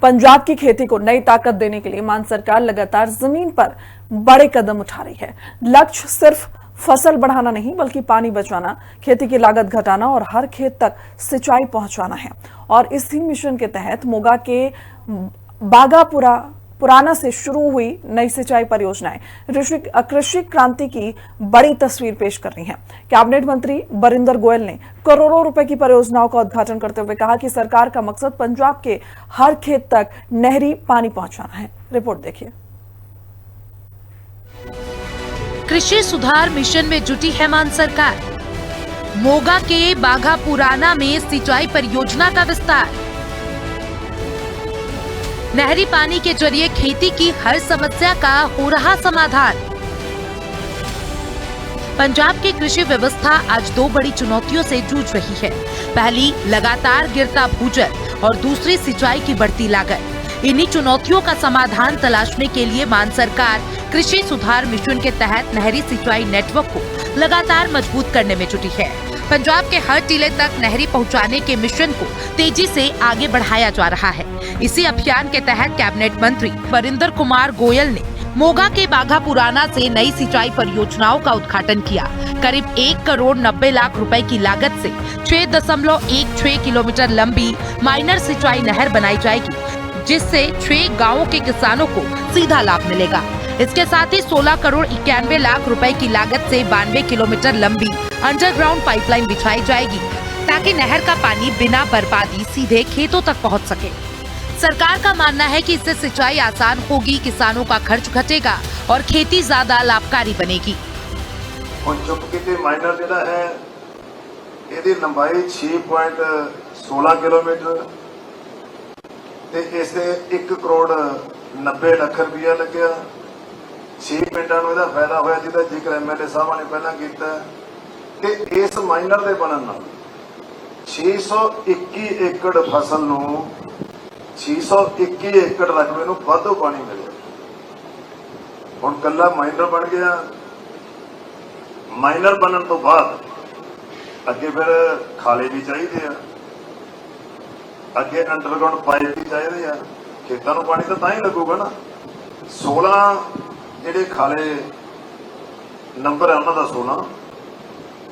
पंजाब की खेती को नई ताकत देने के लिए मान सरकार लगातार जमीन पर बड़े कदम उठा रही है। लक्ष्य सिर्फ फसल बढ़ाना नहीं बल्कि पानी बचाना, खेती की लागत घटाना और हर खेत तक सिंचाई पहुंचाना है। और इसी मिशन के तहत मोगा के पुराना से शुरू हुई नई सिंचाई परियोजनाएं कृषि क्रांति की बड़ी तस्वीर पेश कर रही हैं। कैबिनेट मंत्री बरिंदर गोयल ने करोड़ों रुपए की परियोजनाओं का उद्घाटन करते हुए कहा कि सरकार का मकसद पंजाब के हर खेत तक नहरी पानी पहुंचाना है। रिपोर्ट देखिए। कृषि सुधार मिशन में जुटी है मान सरकार। मोगा के बाघा पुराना में सिंचाई परियोजना का विस्तार। नहरी पानी के जरिए खेती की हर समस्या का हो रहा समाधान। पंजाब की कृषि व्यवस्था आज दो बड़ी चुनौतियों से जूझ रही है। पहली, लगातार गिरता भूजल और दूसरी, सिंचाई की बढ़ती लागत। इन्हीं चुनौतियों का समाधान तलाशने के लिए मान सरकार कृषि सुधार मिशन के तहत नहरी सिंचाई नेटवर्क को लगातार मजबूत करने में जुटी है। पंजाब के हर टीले तक नहरी पहुंचाने के मिशन को तेजी से आगे बढ़ाया जा रहा है। इसी अभियान के तहत कैबिनेट मंत्री बरिंदर कुमार गोयल ने मोगा के बाघा पुराना से नई सिंचाई परियोजनाओं का उद्घाटन किया। करीब 1 करोड़ 90 लाख रुपए की लागत से 6.16 किलोमीटर लंबी माइनर सिंचाई नहर बनाई जाएगी, जिससे 6 गाँवों के किसानों को सीधा लाभ मिलेगा। इसके साथ ही 16 करोड़ 91 लाख रुपए की लागत से 92 किलोमीटर लंबी अंडरग्राउंड पाइपलाइन बिछाई जाएगी, ताकि नहर का पानी बिना बर्बादी सीधे खेतों तक पहुंच सके। सरकार का मानना है कि इससे सिंचाई आसान होगी, किसानों का खर्च घटेगा और खेती ज्यादा लाभकारी बनेगी। माइनर जिहड़ा है इहदी लंबाई 6.16 किलोमीटर ते इसे 1 करोड़ 90 लाख रुपया लग्या। 6 पिंडां नूं इहदा फायदा होया जिहदा जिक्र MLA साहब ने पहला कीता ते इस माइनर दे बनन नाल 621 एकड़ फसल नूं 621 एकड़ रकबे नूं वाधू पानी मिलिਆ। हुण कल्ला माइनर बन गया। माइनर बनन तो बाद अगे फिर खाले भी चाहिए आ, अगे अंडरग्राउंड पाइप भी चाहिए आ। खेतों नूं पानी तो ही लगूगा ना। 16 ਜਿਹੜੇ खाले नंबर है उन्होंने 16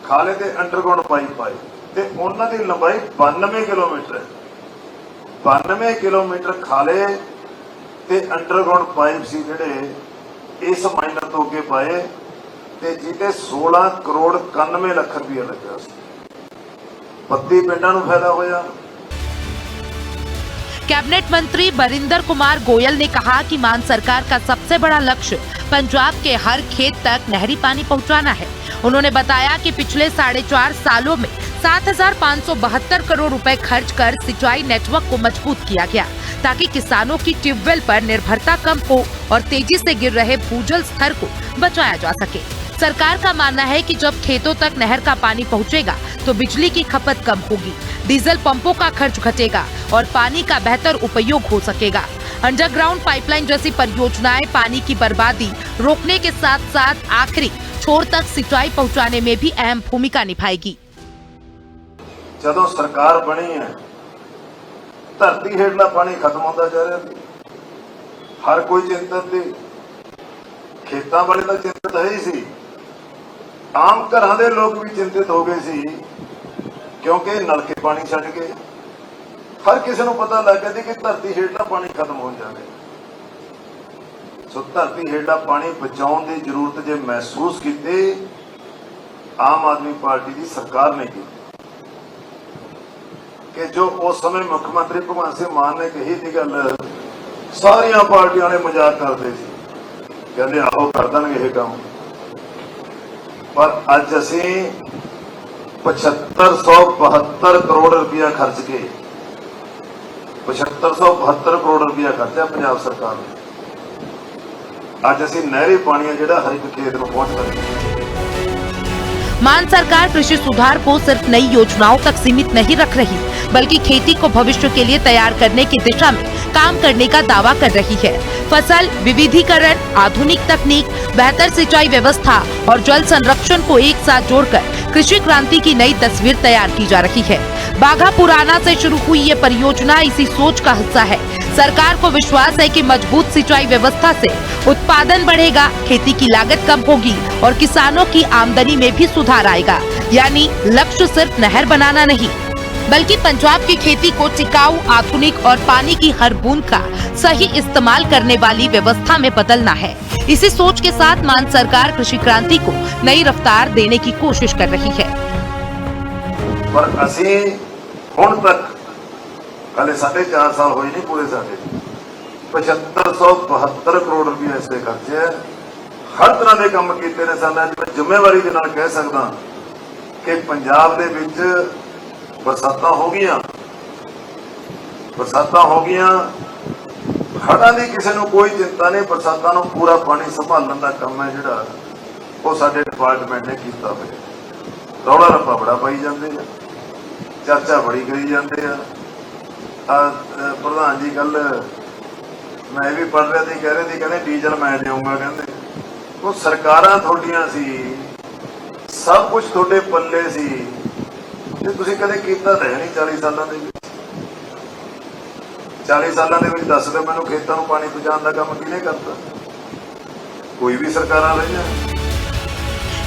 खाले ते अंडरग्राउंड पाइप पाए ते उन्हों की लंबाई 92 किलोमीटर है। 92 किलोमीटर खाले ते अंडरग्राउंड पाइप सी जिहड़े इस माइनर तो अगे पाए ते जिहदे 16 करोड़ 91 लाख रुपया लग्या। 32 पिंडां नूं फायदा होया। कैबिनेट मंत्री बरिंदर कुमार गोयल ने कहा कि मान सरकार का सबसे बड़ा लक्ष्य पंजाब के हर खेत तक नहरी पानी पहुंचाना है। उन्होंने बताया कि पिछले 4.5 सालों में 7,572 करोड़ रुपए खर्च कर सिंचाई नेटवर्क को मजबूत किया गया, ताकि किसानों की ट्यूबवेल पर निर्भरता कम हो और तेजी से गिर रहे भूजल स्तर को बचाया जा सके। सरकार का मानना है कि जब खेतों तक नहर का पानी पहुंचेगा तो बिजली की खपत कम होगी, डीजल पंपों का खर्च घटेगा और पानी का बेहतर उपयोग हो सकेगा। अंडरग्राउंड पाइपलाइन जैसी परियोजनाएं पानी की बर्बादी रोकने के साथ साथ आखिरी छोर तक सिंचाई पहुंचाने में भी अहम भूमिका निभाएगी। जदों सरकार बनी है धरती हेठला पानी खत्म होता जा रहा है। हर कोई चिंतित थी, खेतों वाले तो चिंतित है ही सी, आम घरां दे लोग भी चिंतित हो गए सी, क्योंकि नलके पानी छड़ गए। हर किसी को पता लग गया कि धरती हेठला पानी खत्म हो जाए। सो धरती हेठला पानी बचाने की जरूरत जो महसूस की आम आदमी पार्टी की सरकार ने की, कि जो उस समय मुख्यमंत्री भगवंत सिंह मान ने कही थी गल, सारिया पार्टियां ने मजाक करते थे, कहते आओ कर देंगे यह काम। पर अज असी 7572 करोड़ रुपया खर्च के 7572 करोड़ रुपया खर्चा पंजाब सरकार ने। अज असी नहरी पानी जिहड़ा हर एक खेत में पहुंच रहा। मान सरकार कृषि सुधार को सिर्फ नई योजनाओं तक सीमित नहीं रख रही, बल्कि खेती को भविष्य के लिए तैयार करने की दिशा में काम करने का दावा कर रही है। फसल विविधीकरण, आधुनिक तकनीक, बेहतर सिंचाई व्यवस्था और जल संरक्षण को एक साथ जोड़कर कृषि क्रांति की नई तस्वीर तैयार की जा रही है। बाघा पुराना से शुरू हुई ये परियोजना इसी सोच का हिस्सा है। सरकार को विश्वास है कि मजबूत सिंचाई व्यवस्था से उत्पादन बढ़ेगा, खेती की लागत कम होगी और किसानों की आमदनी में भी सुधार आएगा। यानी लक्ष्य सिर्फ नहर बनाना नहीं, बल्कि पंजाब की खेती को टिकाऊ, आधुनिक और पानी की हर बूंद का सही इस्तेमाल करने वाली व्यवस्था में बदलना है। इसी सोच के साथ मान सरकार कृषि क्रांति को नई रफ्तार देने की कोशिश कर रही है। पर ਅਸੀਂ ਹੁਣ तक हले 4.5 साल होए नहीं पूरे साडे 7572 करोड़ रुपए ऐसे खर्चे है। हर तरह के काम कीते ने साडा। मैं जिम्मेवारी के नाल कह सकदा कि पंजाब दे विच बरसातां हो गईयां, हड़ां दी किसी नूं कोई चिंता नहीं। बरसातां नूं पूरा पानी संभालण दा काम है जिहड़ा वो साडे डिपार्टमेंट ने कीता होया। रौला रप्पा बड़ा पाई जांदे आ, चर्चा बड़ी करी जाते हैं। प्रधान जी कल मैं भी पढ़ रहा थी, कह रहे थे कहने डीजल मैं देऊंगा, कहते वो सरकारां थोड़ियां सी, सब कुछ थोड़े पल्ले सी, ते तुसीं कदे कीता तां है नहीं 40 सालों दे विच। 40 सालों दे विच दस दो मैनूं खेतां नूं पानी पहुंचाउण दा काम किहने करता? कोई भी सरकारां रहियां।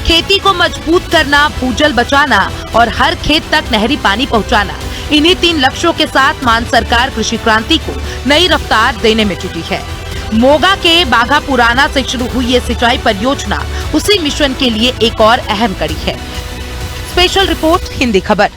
खेती को मजबूत करना, भूजल बचाना और हर खेत तक नहरी पानी पहुंचाना, इन्हीं 3 लक्ष्यों के साथ मान सरकार कृषि क्रांति को नई रफ्तार देने में जुटी है। मोगा के बाघा पुराना से शुरू हुई ये सिंचाई परियोजना उसी मिशन के लिए एक और अहम कड़ी है। स्पेशल रिपोर्ट, हिंदी खबर।